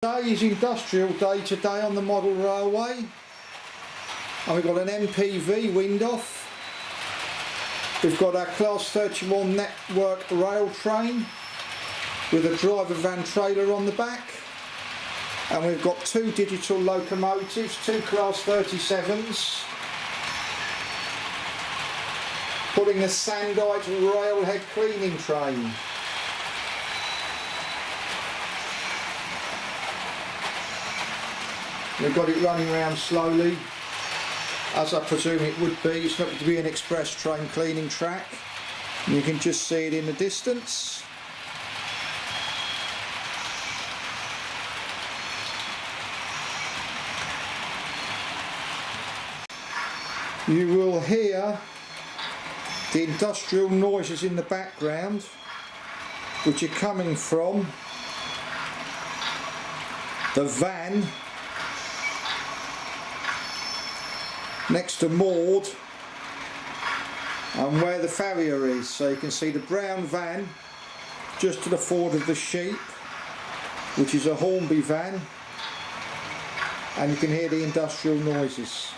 Today is industrial day today on the model railway, and we've got an MPV wind off. We've got our class 31 network rail train with a driver van trailer on the back, and we've got two digital locomotives, two class 37s, pulling a sandite railhead cleaning train. We've got it running around slowly, as I presume it would be. It's not to be an express train cleaning track. And you can just see it in the distance. You will hear the industrial noises in the background, which are coming from the van next to moored and where the farrier is. So you can see the brown van just to the forward of the sheep, which is a Hornby van, and you can hear the industrial noises.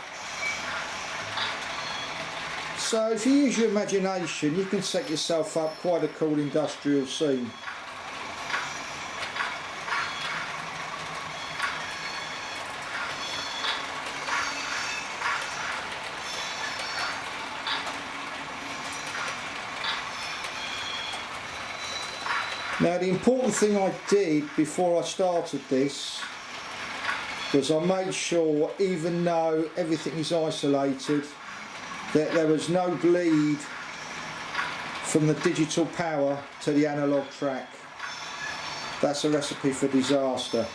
So if you use your imagination, you can set yourself up quite a cool industrial scene. Now, the important thing I did before I started this was I made sure, even though everything is isolated, that there was no bleed from the digital power to the analogue track. That's a recipe for disaster.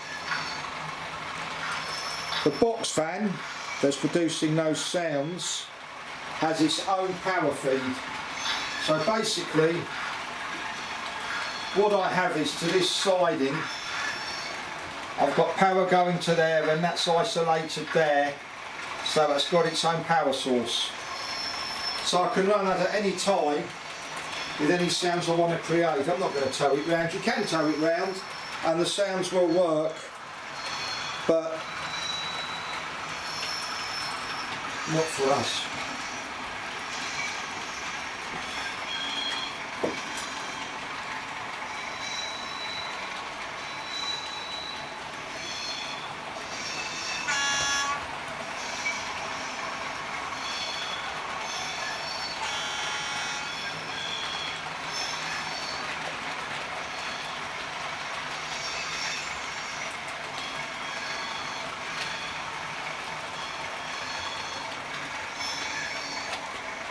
The box fan that's producing those sounds has its own power feed. So basically, what I have is, to this siding, I've got power going to there, and that's isolated there, so that's got its own power source. So I can run that at any time with any sounds I want to create. I'm not going to tow it round. You can tow it round and the sounds will work, but not for us.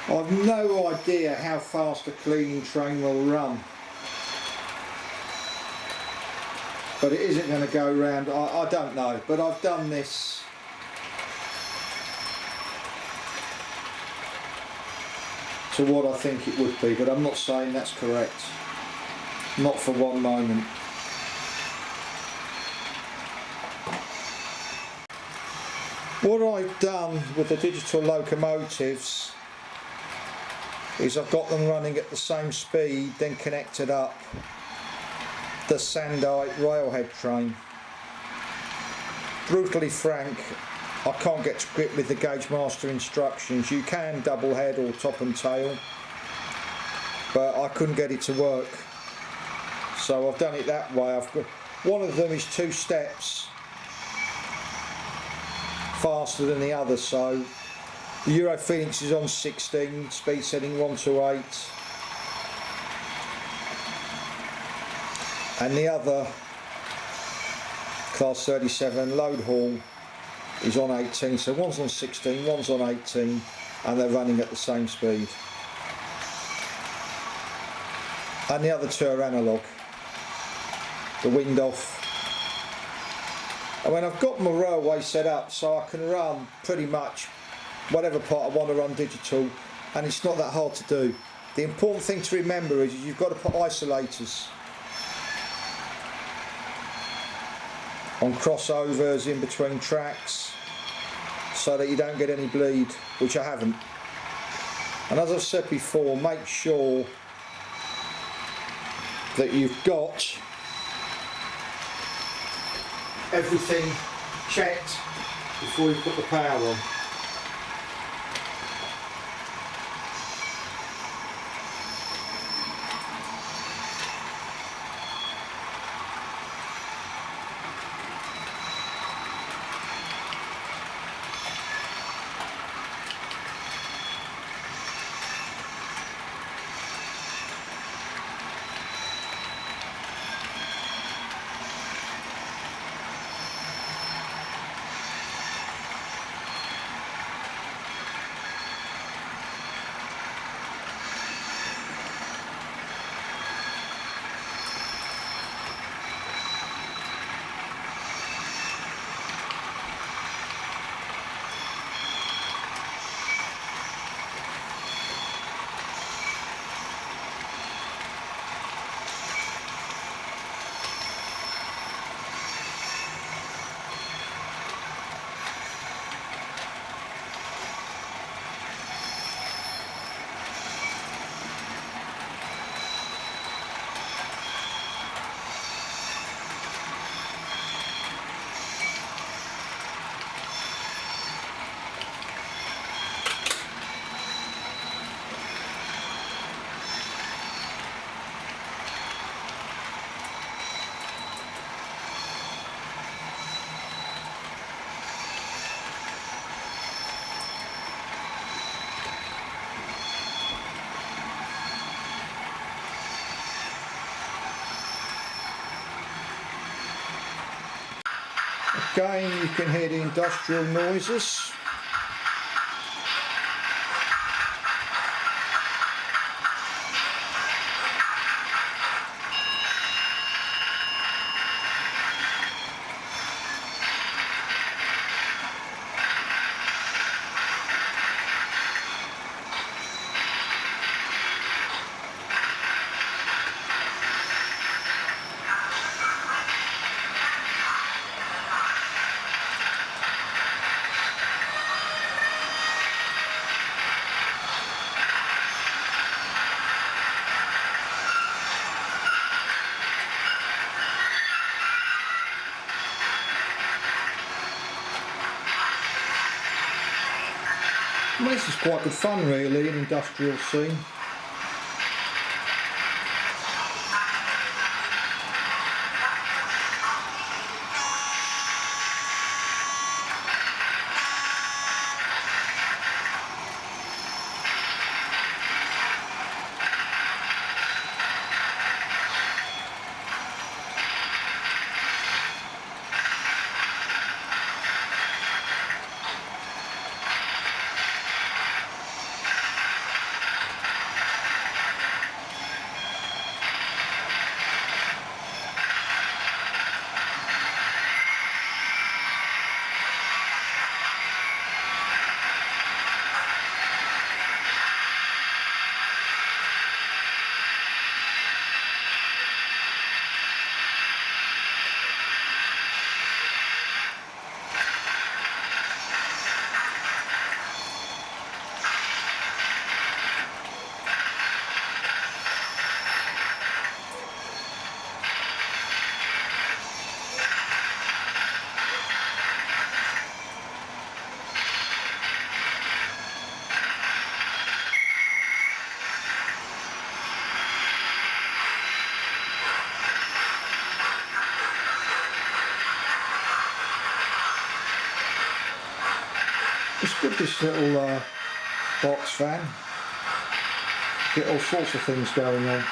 I've no idea how fast a cleaning train will run, but it isn't going to go round. I don't know, but I've done this to what I think it would be, but I'm not saying that's correct, not for one moment. What I've done with the digital locomotives is I've got them running at the same speed, then connected up the sandite railhead train. Brutally frank, I can't get to grip with the gauge master instructions. You can double head or top and tail, but I couldn't get it to work, so I've done it that way. I've got, one of them is 2 steps faster than the other, so the Europhoenix is on 16, speed setting 128, and the other class 37 Loadhaul is on 18, so one's on 16, one's on 18, and they're running at the same speed. And the other two are analogue, the wind off. I mean, I've got my railway set up so I can run pretty much whatever part I want to run digital, and it's not that hard to do. The important thing to remember is you've got to put isolators on crossovers in between tracks so that you don't get any bleed, which I haven't. And as I've said before, make sure that you've got everything checked before you put the power on. Again, you can hear the industrial noises. Well, this is quite good fun really, an industrial scene. It's good, this little box fan. Get all sorts of things going on.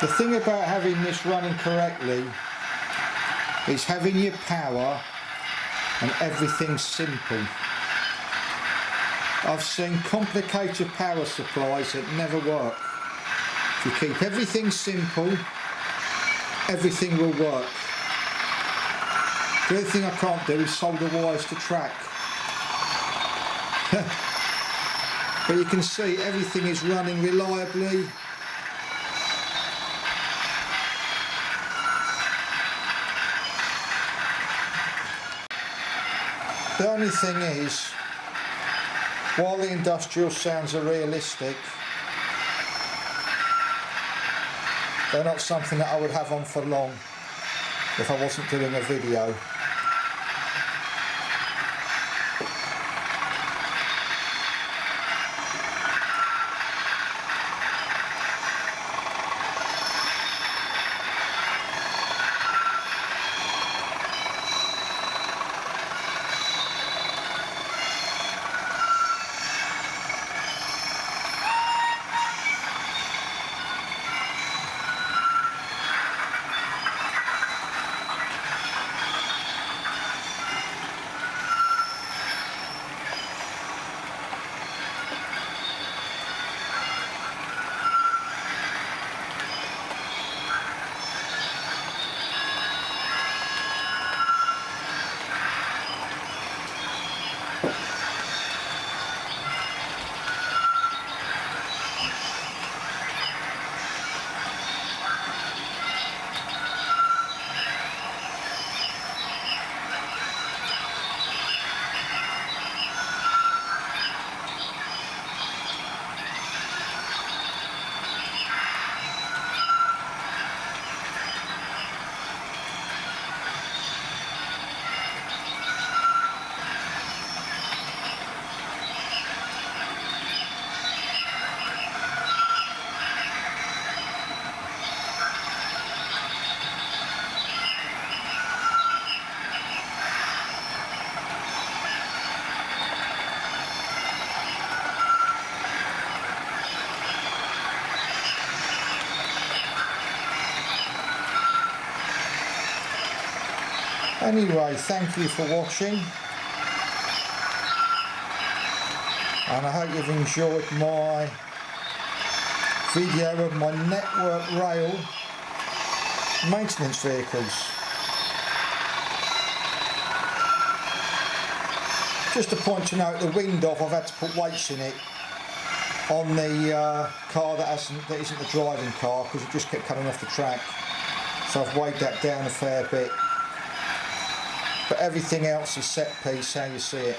The thing about having this running correctly is having your power and everything's simple. I've seen complicated power supplies that never work. If you keep everything simple, everything will work. The only thing I can't do is solder wires to track. But you can see everything is running reliably. The only thing is, while the industrial sounds are realistic, they're not something that I would have on for long if I wasn't doing a video. Anyway, thank you for watching, and I hope you've enjoyed my video of my network rail maintenance vehicles. Just a point to note, the wind off, I've had to put weights in it on the car that isn't the driving car, because it just kept coming off the track, so I've weighed that down a fair bit. But everything else is set piece, how you see it.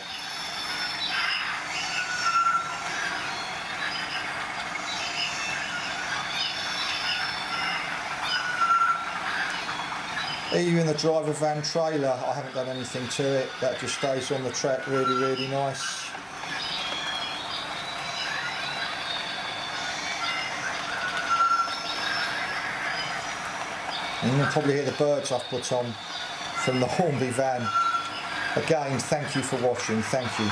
Even the driver van trailer, I haven't done anything to it. That just stays on the track really, really nice. And you'll probably hear the birds I've put on from the Hornby van. Again, thank you for watching, thank you.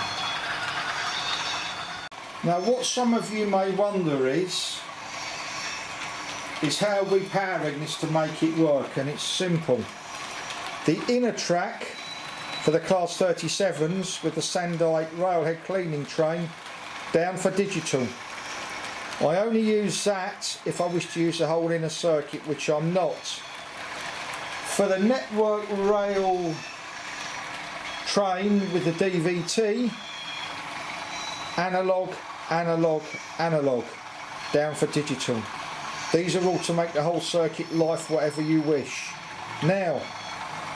Now, what some of you may wonder is how we're powering this to make it work, and it's simple. The inner track for the Class 37s with the Sandite railhead cleaning train down for digital. I only use that if I wish to use the whole inner circuit, which I'm not. For the network rail train with the DVT, analog, analog, analog, down for digital. These are all to make the whole circuit life whatever you wish. Now,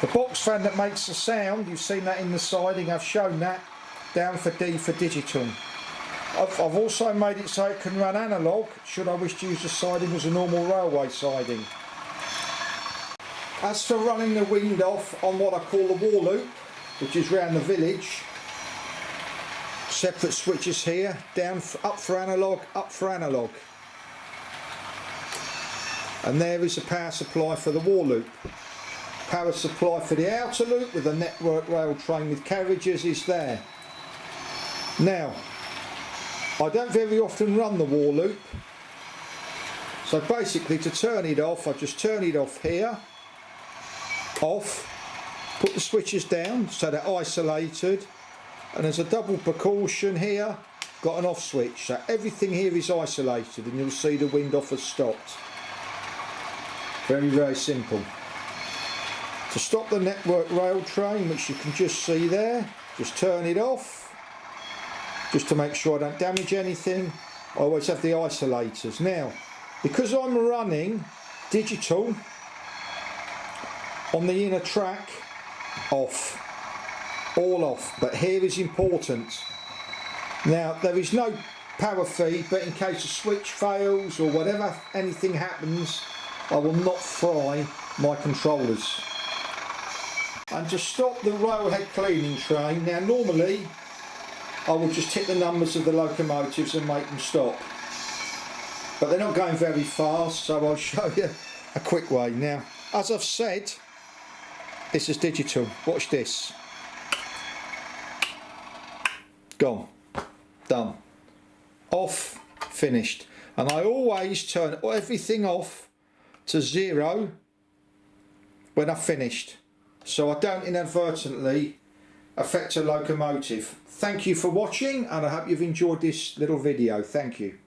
the box fan that makes the sound, you've seen that in the siding, I've shown that, down for D for digital. I've also made it so it can run analog, should I wish to use the siding as a normal railway siding. As for running the wind off on what I call the wall loop, which is round the village, separate switches here, up for analog, up for analog. And there is a power supply for the wall loop. Power supply for the outer loop with a network rail train with carriages is there. Now, I don't very often run the wall loop, So basically, to turn it off, I just turn it off here, off, put the switches down so they're isolated, and there's a double precaution here, got an off switch, so everything here is isolated, and you'll see the wind off has stopped. Very, very simple. To stop the network rail train, which you can just see there, just turn it off, just to make sure I don't damage anything. I always have the isolators. Now, because I'm running digital on the inner track, off, all off, but here is important. Now, there is no power feed, but in case a switch fails or whatever, anything happens, I will not fry my controllers. And to stop the railhead cleaning train, now normally I will just hit the numbers of the locomotives and make them stop, but they're not going very fast, so I'll show you a quick way. Now, as I've said, this is digital. Watch this. Gone. Done. Off. Finished. And I always turn everything off to 0 when I've finished, so I don't inadvertently affect a locomotive. Thank you for watching, and I hope you've enjoyed this little video. Thank you.